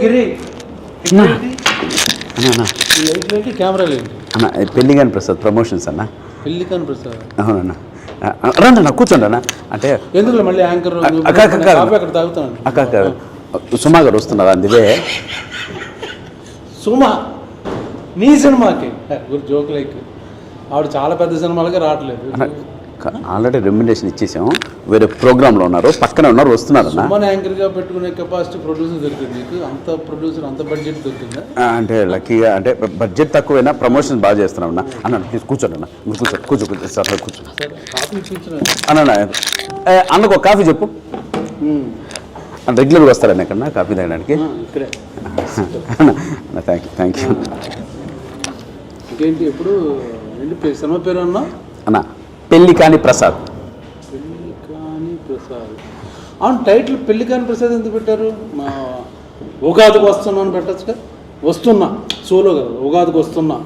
గిరి camera లేదు అన్న పెళ్లిగాని Prasad promotions అన్న. పెళ్లికాని ప్రసాద్ అవునన్న రండి అన్న కూర్చోండి అన్న. అంటే ఎందుకు మళ్ళీ యాంకర్ అక్కడ తాగుతాను. అక్క సుమా గారు వస్తున్నారు అందుకే. సుమా నీ సినిమాకి జోక్ లైక్ ఆవిడ చాలా పెద్ద సినిమాలకి రావట్లేదు. ఆల్రెడీ రెమ్యునరేషన్ ఇచ్చేసాము, వేరే ప్రోగ్రాంలో ఉన్నారు, పక్కనే ఉన్నారు, వస్తున్నారు అన్న. సుమన్ యాంకర్గా పెట్టుకునే కెపాసిటీ ప్రొడ్యూసర్ దొరికింది నీకు? అంత ప్రొడ్యూసర్ అంత బడ్జెట్ దొరికిందా? అంటే లక్కీగా అంటే బడ్జెట్ తక్కువైనా ప్రమోషన్ బాగా చేస్తున్నాం అన్న. అన్న ప్లీజ్ కూర్చోండి అన్న, కూర్చో సార్ కూర్చో అన్న. అన్నకు ఒక కాఫీ చెప్పు. రెగ్యులర్గా వస్తారన్న ఎక్కడన్నా కాఫీ తాగడానికి? ఇక్కడే. Thank you. ఇంకేంటి ఎప్పుడు ఏంటి సినిమా పేరు అన్నా? అన్న పెళ్లికాని ప్రసాద్. పెళ్లికాని ప్రసాద్. అవును, టైటిల్ పెళ్లికాని ప్రసాద్ ఎందుకు పెట్టారు? మా ఉగాదికి వస్తున్నా అని పెట్టచ్చుగా. వస్తున్నా సోలో కదా, ఉగాదికి వస్తున్నా